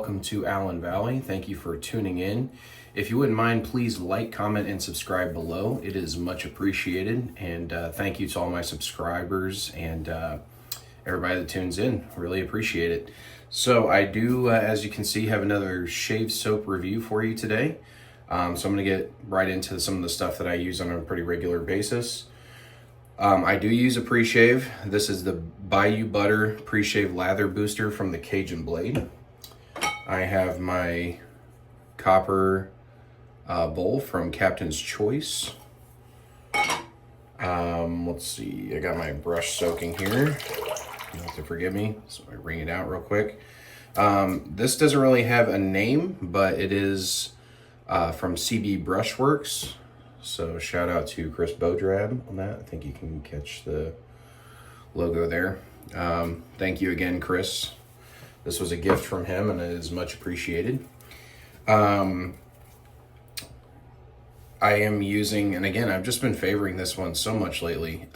welcome to AllenValley. Thank you for tuning in. If you wouldn't mind, please like, comment, and subscribe below. It is much appreciated. And thank you to all my subscribers and everybody that tunes in. Really appreciate it. So I do, as you can see, have another shave soap review for you today. So I'm going to get right into some of the stuff that I use on a pretty regular basis. I do use a pre-shave. This is the Bayou Butter Pre-Shave Lather Booster from the Cajun Blade. I have my copper bowl from Captain's Choice. Let's see, I got my brush soaking here. You have to forgive me, so I wring it out real quick. This doesn't really have a name, but it is from CB Brushworks. So shout out to Chris Bodrab on that. I think you can catch the logo there. Thank you again, Chris. This was a gift from him and it is much appreciated. I am using, and again, I've just been favoring this one so much lately.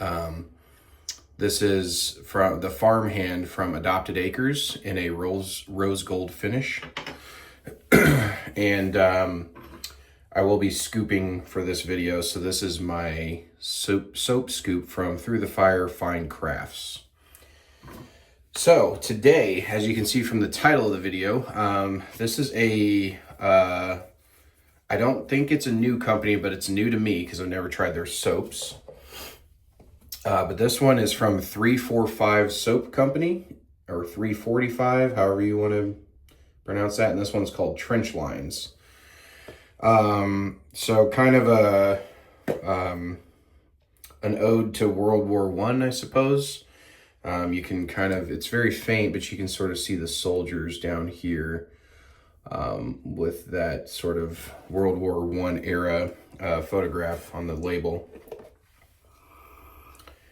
This is from the Farmhand from Adopted Acres in a rose gold finish. And I will be scooping for this video. So this is my soap scoop from Through the Fire Fine Crafts. So today, as you can see from the title of the video, this is a, I don't think it's a new company, but it's new to me because I've never tried their soaps. But this one is from 345 Soap Company, or 345, however you want to pronounce that. And this one's called Trench Lines. So kind of a, an ode to World War I suppose. You can kind of, it's very faint, but you can sort of see the soldiers down here, with that sort of World War I era, photograph on the label.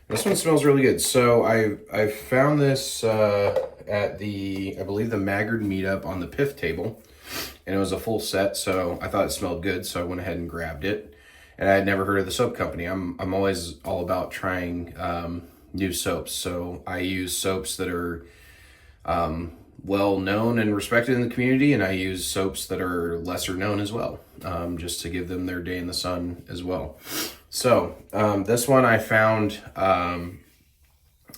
This one smells really good. So I found this, at the, I believe the Maggard meetup on the Piff table. And it was a full set, so I thought it smelled good, so I went ahead and grabbed it. And I had never heard of the soap company. I'm always all about trying new soaps. So I use soaps that are well known and respected in the community, and I use soaps that are lesser known as well, just to give them their day in the sun as well. So this one I found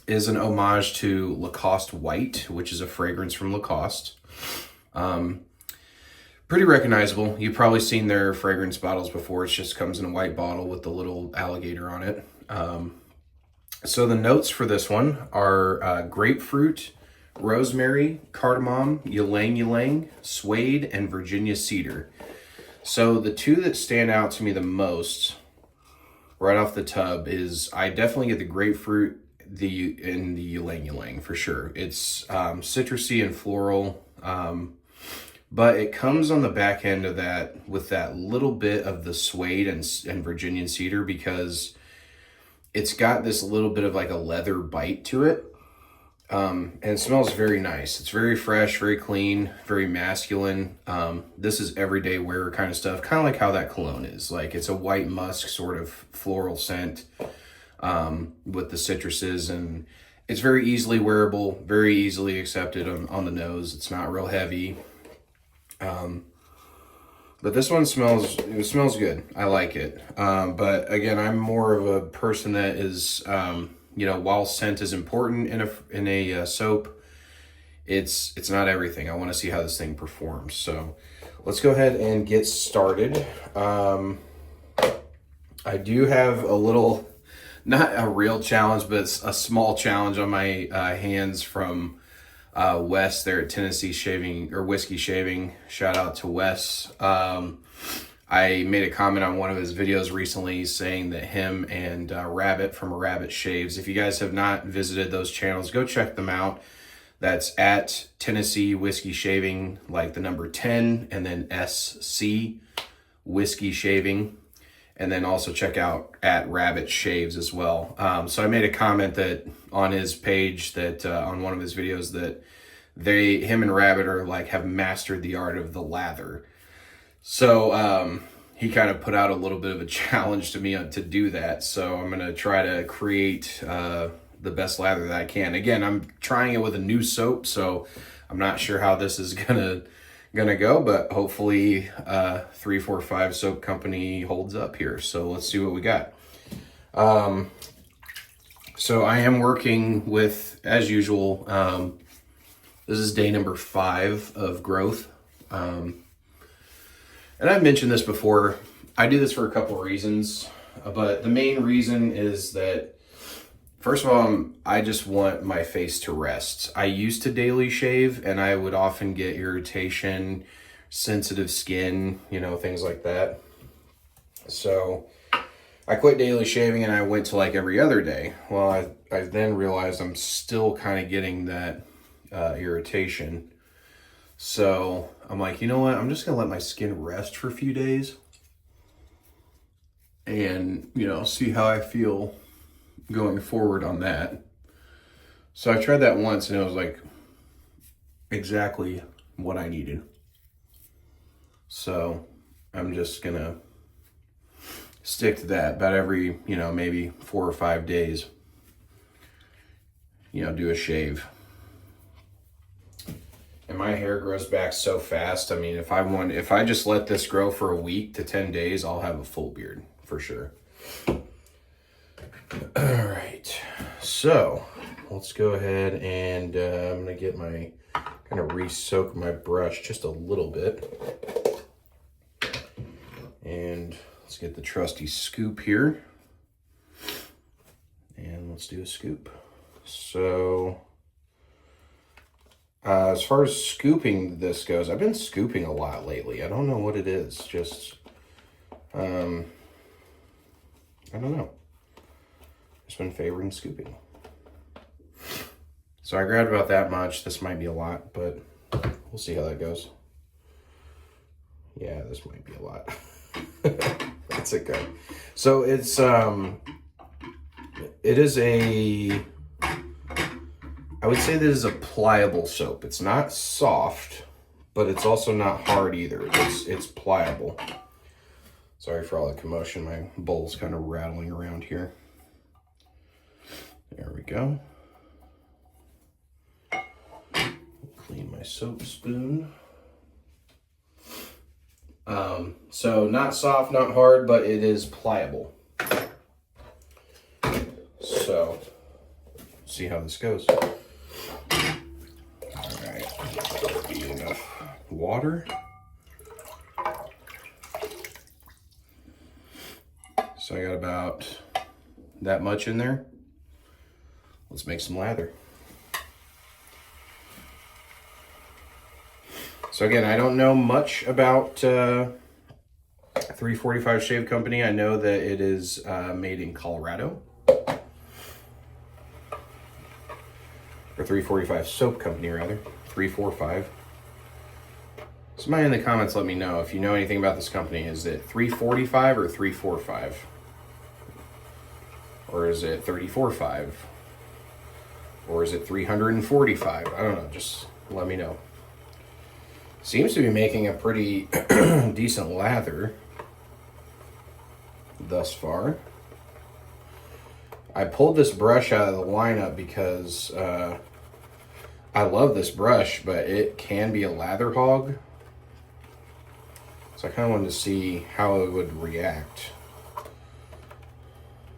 is an homage to Lacoste White, which is a fragrance from Lacoste. Pretty recognizable. You've probably seen their fragrance bottles before. It just comes in a white bottle with the little alligator on it. So the notes for this one are grapefruit, rosemary, cardamom, ylang ylang, suede, and Virginia cedar. So the two that stand out to me the most right off the tub is I definitely get the grapefruit and the ylang ylang for sure. It's citrusy and floral. But it comes on the back end of that with that little bit of the suede and Virginian cedar, because it's got this little bit of like a leather bite to it. And it smells very nice. It's very fresh, very clean, very masculine. This is everyday wear kind of stuff, kind of like how that cologne is. Like it's a white musk sort of floral scent with the citruses, and it's very easily wearable, very easily accepted on the nose. It's not real heavy. But this one smells good. I like it. But again, I'm more of a person that is, you know, while scent is important in a soap, it's not everything. I want to see how this thing performs. So let's go ahead and get started. I do have a little, not a real challenge, but it's a small challenge on my hands from Wes there at Tennessee Shaving or Whiskey Shaving. Shout out to Wes. I made a comment on one of his videos recently saying that him and Rabbit from Rabbit Shaves, if you guys have not visited those channels, go check them out. That's at Tennessee Whiskey Shaving, like the number 10 and then SC Whiskey Shaving. And then also check out at Rabbit Shaves as well. So I made a comment that on his page that on one of his videos that him and Rabbit are like have mastered the art of the lather. So he kind of put out a little bit of a challenge to me to do that. So I'm gonna try to create the best lather that I can. Again, I'm trying it with a new soap, so I'm not sure how this is gonna gonna go, but hopefully 345 Soap Company holds up here. So let's see what we got. So I am working with, as usual, this is day number 5 of growth. And I've mentioned this before. I do this for a couple of reasons, but the main reason is that, first of all, I just want my face to rest. I used to daily shave, and I would often get irritation, sensitive skin, you know, things like that. So I quit daily shaving and I went to like every other day. Well, I then realized I'm still kind of getting that irritation. So I'm like, you know what? I'm just going to let my skin rest for a few days and, you know, see how I feel going forward on that. So I tried that once and it was like exactly what I needed. So I'm just going to stick to that about every, you know, maybe 4 or 5 days, you know, do a shave. And my hair grows back so fast. I mean, if I just let this grow for a week to 10 days, I'll have a full beard for sure. All right, so let's go ahead and I'm gonna get my, kind of re-soak my brush just a little bit. And let's get the trusty scoop here. And let's do a scoop. So, as far as scooping this goes, I've been scooping a lot lately. I don't know what it is, just, I don't know. Just been favoring scooping. So I grabbed about that much. This might be a lot, but we'll see how that goes. Yeah, this might be a lot. That's okay. So it's, it is a, I would say this is a pliable soap. It's not soft, but it's also not hard either. It's pliable. Sorry for all the commotion. My bowl's kind of rattling around here. There we go. Clean my soap spoon. So not soft, not hard, but it is pliable. So, see how this goes. All right, be enough water. So I got about that much in there. Let's make some lather. So again, I don't know much about 345 Shave Company. I know that it is made in Colorado. Or 345 Soap Company, rather. 345. Somebody in the comments let me know if you know anything about this company. Is it 345 or 345? Or is it 345? Or is it 345? I don't know. Just let me know. Seems to be making a pretty decent lather thus far. I pulled this brush out of the lineup because I love this brush, but it can be a lather hog. So I kind of wanted to see how it would react.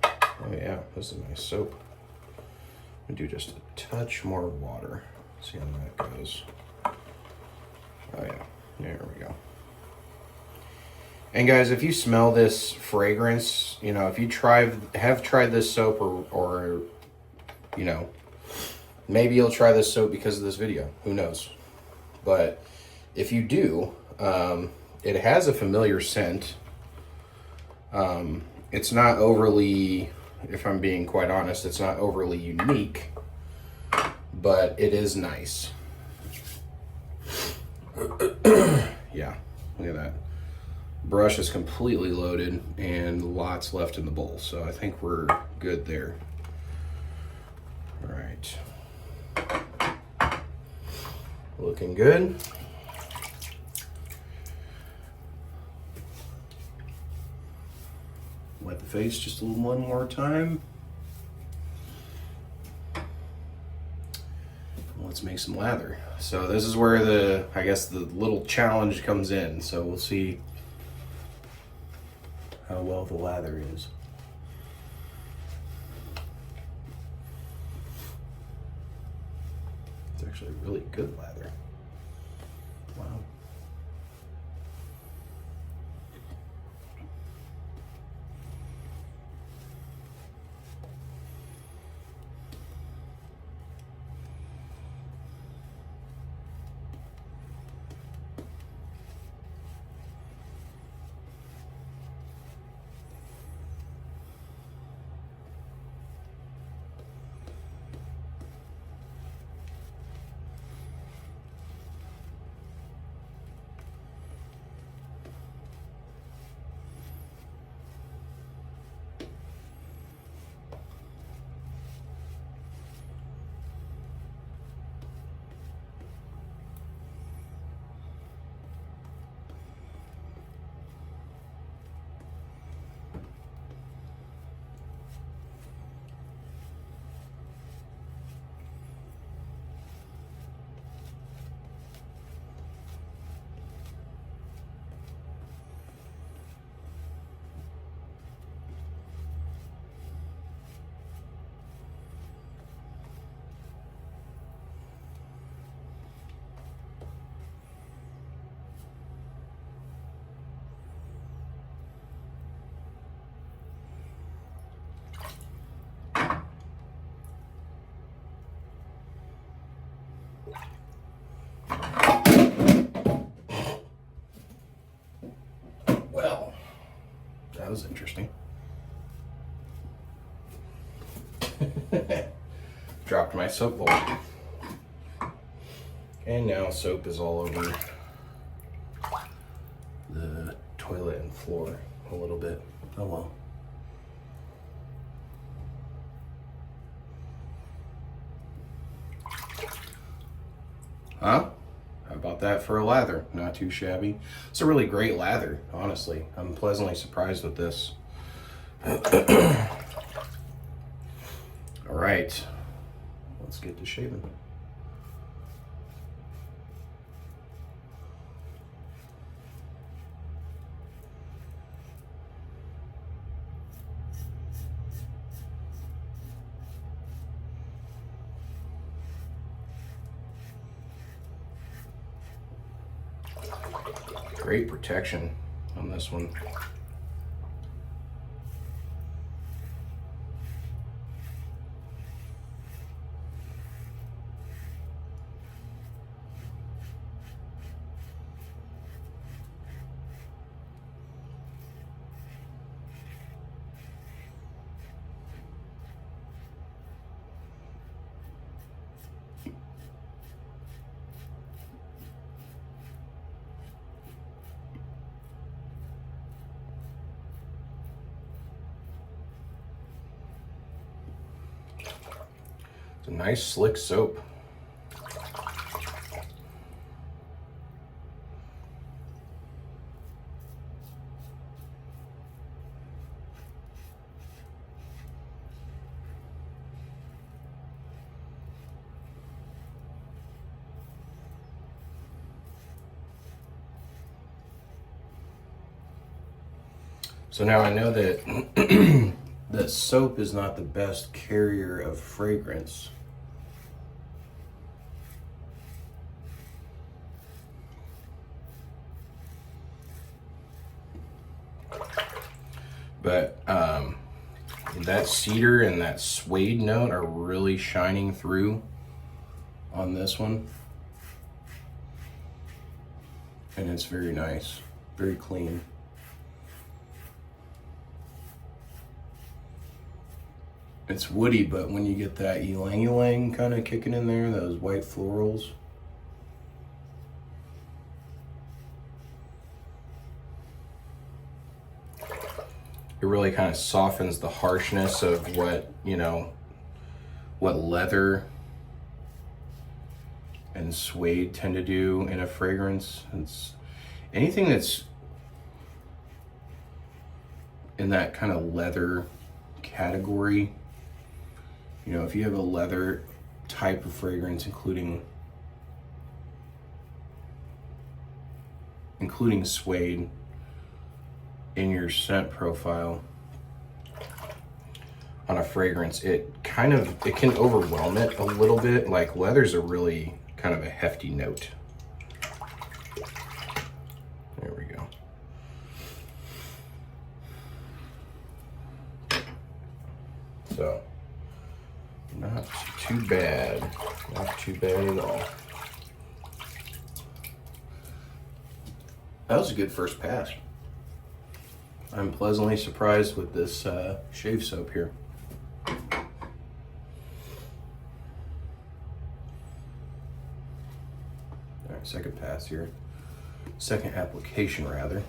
Oh yeah, this is nice soap. I'm gonna do just a touch more water. See how that goes. Oh yeah, there we go. And guys, if you smell this fragrance, you know, if you have tried this soap or you know, maybe you'll try this soap because of this video. Who knows? But if you do, it has a familiar scent. It's not overly, if I'm being quite honest, it's not overly unique, but it is nice. Yeah, look at that. Brush is completely loaded and lots left in the bowl, so I think we're good there. All right. Looking good. Wet the face just one more time. let's make some lather. So this is where I guess the little challenge comes in. So we'll see how well the lather is. It's actually really good lather. Wow. Well, that was interesting. Dropped my soap bowl. And now soap is all over the toilet and floor a little bit. Oh well. Huh? How about that for a lather? Not too shabby. It's a really great lather, honestly. I'm pleasantly surprised with this. All right, let's get to shaving. Great protection on this one. It's a nice slick soap. So now I know that that soap is not the best carrier of fragrance. But that cedar and that suede note are really shining through on this one. And it's very nice, very clean. It's woody, but when you get that ylang ylang kind of kicking in there, those white florals. It really kind of softens the harshness of what, you know, what leather and suede tend to do in a fragrance. It's anything that's in that kind of leather category. You know, if you have a leather type of fragrance, including suede in your scent profile on a fragrance, it can overwhelm it a little bit. Like leather's a really kind of a hefty note. There we go. So not too bad. Not too bad at all. That was a good first pass. I'm pleasantly surprised with this shave soap here. All right, second pass here. Second application, rather.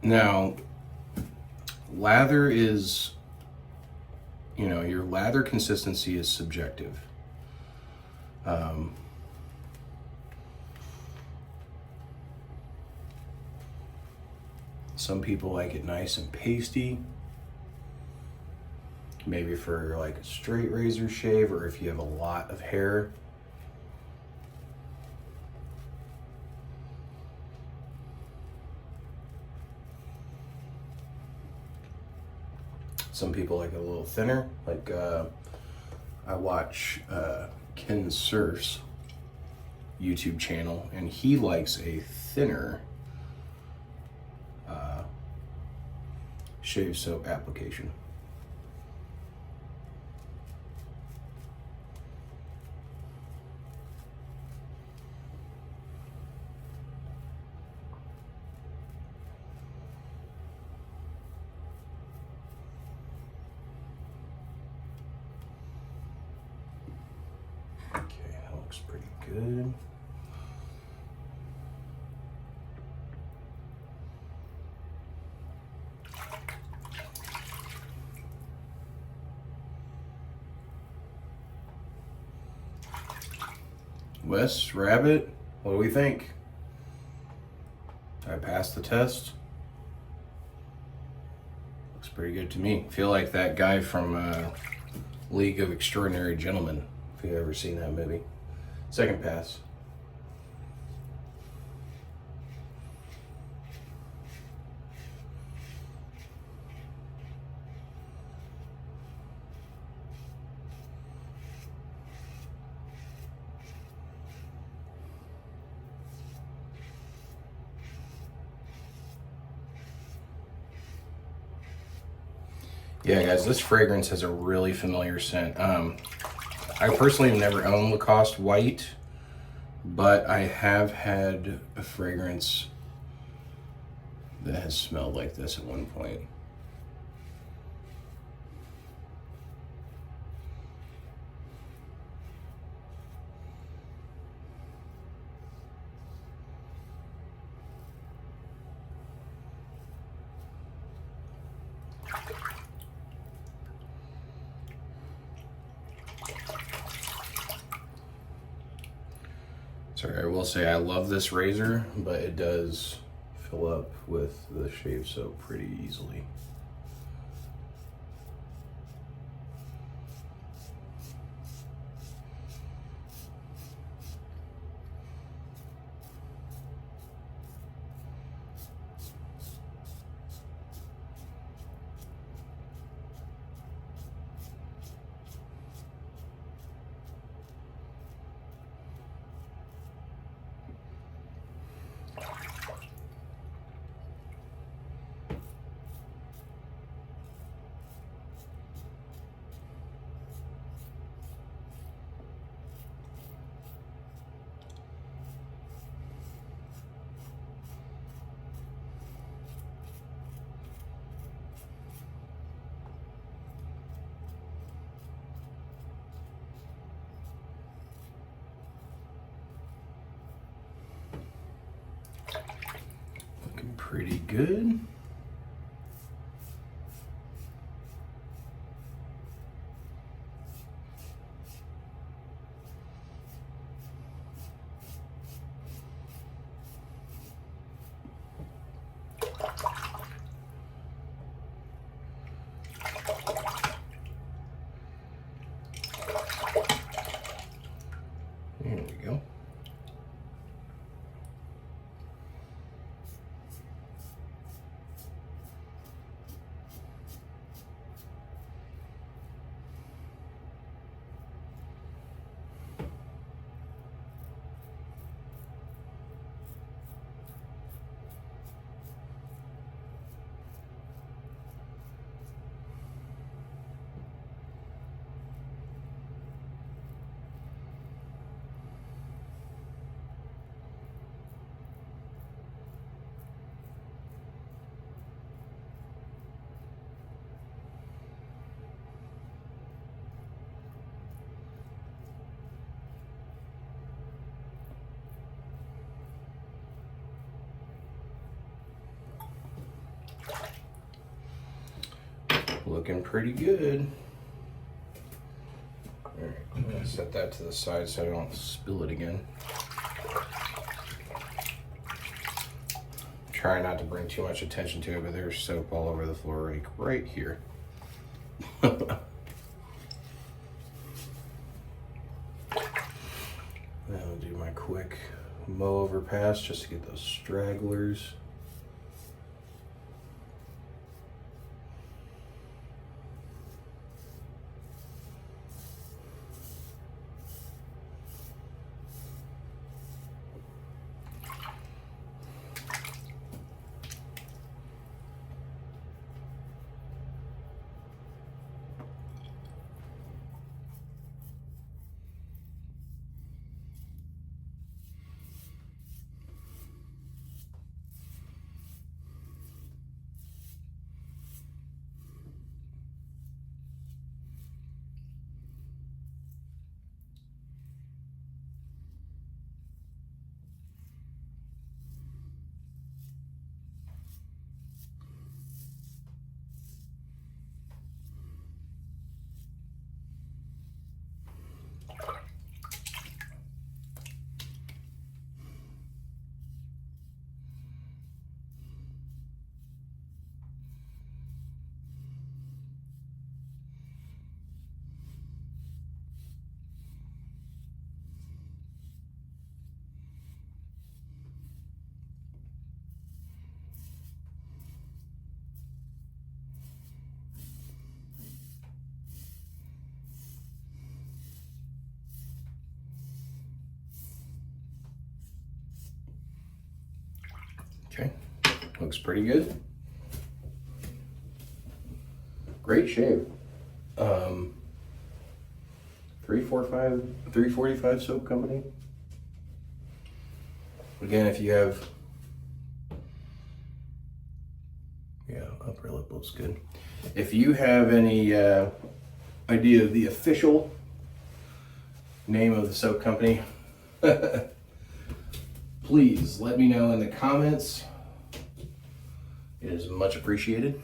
Now, lather is, your lather consistency is subjective. Some people like it nice and pasty, maybe for like a straight razor shave, or if you have a lot of hair. Some people like it a little thinner. Like I watch Ken Surf's YouTube channel, and he likes a thinner shave soap application. Okay, that looks pretty good. Wes, Rabbit, what do we think? I passed the test. Looks pretty good to me. Feel like that guy from League of Extraordinary Gentlemen, if you've ever seen that movie. Second pass. Yeah, guys, this fragrance has a really familiar scent. I personally have never owned Lacoste White, but I have had a fragrance that has smelled like this at one point. Sorry, I will say I love this razor, but it does fill up with the shave soap pretty easily. pretty good. There we go. Looking pretty good. All right, I'm gonna set that to the side so I don't spill it again. Try not to bring too much attention to it, but there's soap all over the floor, like right here. Now I'll do my quick mow over pass just to get those stragglers. Okay, looks pretty good. Great shave. 345 soap company. Again, if you have, yeah, upper lip looks good. If you have any idea of the official name of the soap company, please let me know in the comments. It is much appreciated.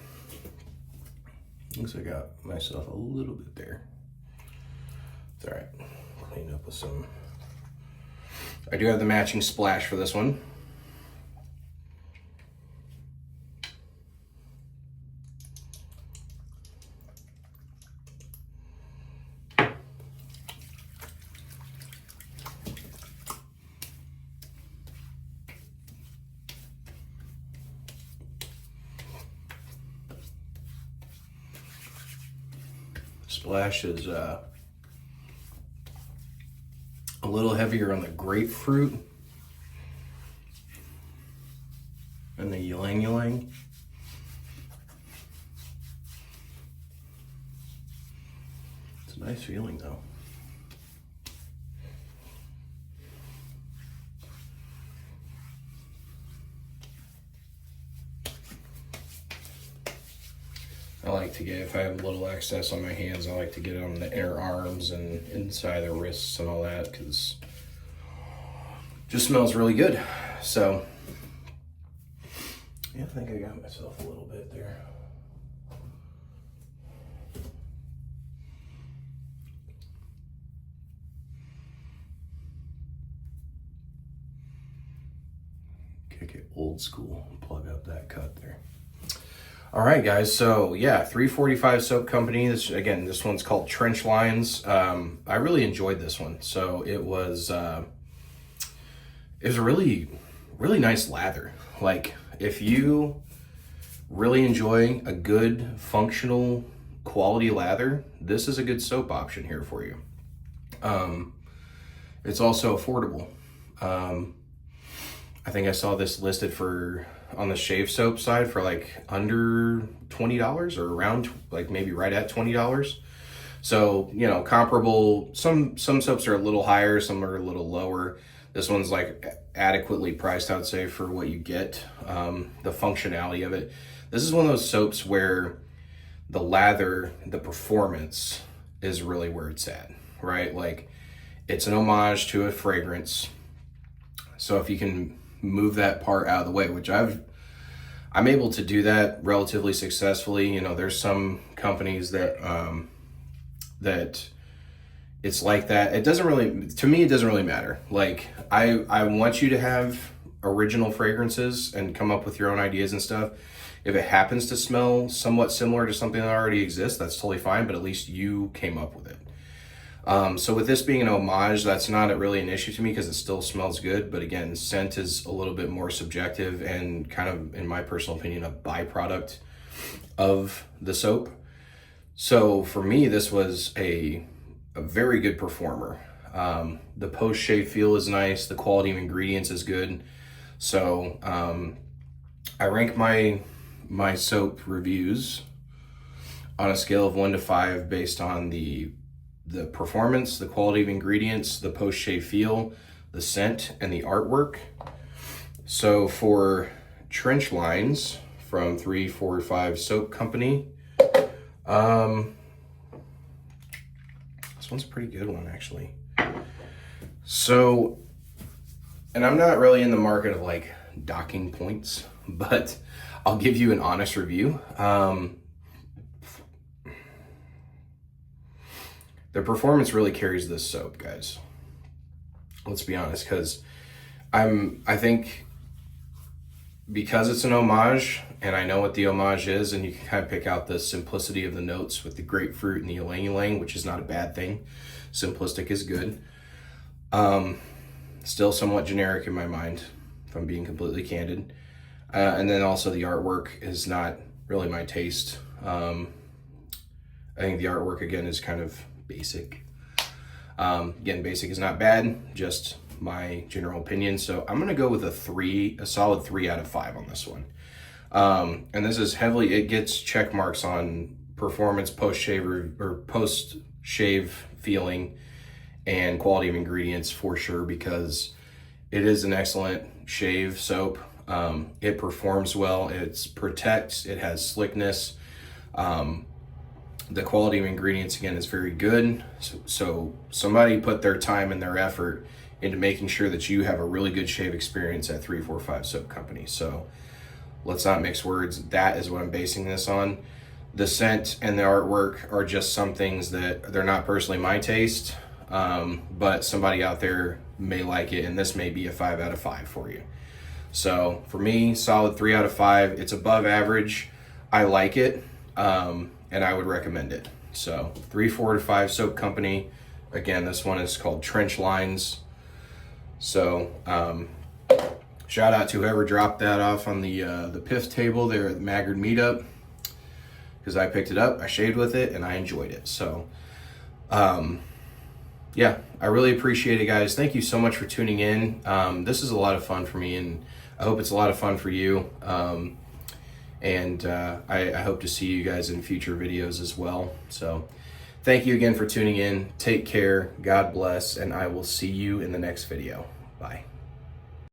Looks like I got myself a little bit there. It's all right. Clean up with some. I do have the matching splash for this one. Splash is a little heavier on the grapefruit and the ylang ylang. It's a nice feeling though. I like to get, if I have a little excess on my hands, I like to get it on the inner arms and inside the wrists and all that, because it just smells really good. So Yeah, I think I got myself a little bit there. Kick it old school, plug up that cut there. All right, guys. So yeah, 345 Soap Company. This one's called Trench Lines. I really enjoyed this one. So it was a really, really nice lather. Like if you really enjoy a good functional quality lather, this is a good soap option here for you. It's also affordable. I think I saw this listed for on the shave soap side for like under $20 or around like maybe right at $20. So, you know, comparable. Some soaps are a little higher, some are a little lower. This one's like adequately priced, I would say, for what you get, the functionality of it. This is one of those soaps where the lather, the performance is really where it's at, right? Like it's an homage to a fragrance. So if you can move that part out of the way, which I'm able to do that relatively successfully. You know, there's some companies that that it's like that. It doesn't really, to me, it doesn't really matter. Like I want you to have original fragrances and come up with your own ideas and stuff. If it happens to smell somewhat similar to something that already exists, that's totally fine, but at least you came up with it. So with this being an homage, that's not really an issue to me because it still smells good. But again, scent is a little bit more subjective and kind of, in my personal opinion, a byproduct of the soap. So for me, this was a very good performer. The post-shave feel is nice. The quality of ingredients is good. So I rank my soap reviews on a scale of 1 to 5 based on the performance, the quality of ingredients, the post-shave feel, the scent, and the artwork. So for Trench Lines from 345 Soap Company, this one's a pretty good one, actually. So, and I'm not really in the market of like docking points, but I'll give you an honest review. The performance really carries this soap, guys. Let's be honest, because I think because it's an homage, and I know what the homage is, and you can kind of pick out the simplicity of the notes with the grapefruit and the ylang-ylang, which is not a bad thing. Simplistic is good. Still somewhat generic in my mind, if I'm being completely candid. And then also the artwork is not really my taste. I think the artwork, again, is kind of basic. Again, basic is not bad, just my general opinion. So I'm gonna go with a solid 3 out of 5 on this one. And this is heavily, it gets check marks on performance, post-shave or post-shave feeling, and quality of ingredients for sure, because it is an excellent shave soap. It performs well, it protects, it has slickness. The quality of ingredients, again, is very good. So somebody put their time and their effort into making sure that you have a really good shave experience at 345 Soap Company. So let's not mix words. That is what I'm basing this on. The scent and the artwork are just some things that they're not personally my taste, but somebody out there may like it, and this may be a 5 out of 5 for you. So for me, solid 3 out of 5. It's above average. I like it. And I would recommend it. So 345 Soap Company. Again, this one is called Trench Lines. So shout out to whoever dropped that off on the PIF table there at the Maggard meetup, because I picked it up, I shaved with it, and I enjoyed it. So yeah, I really appreciate it, guys. Thank you so much for tuning in. This is a lot of fun for me, and I hope it's a lot of fun for you. And I hope to see you guys in future videos as well. So thank you again for tuning in. Take care. God bless. And I will see you in the next video. Bye.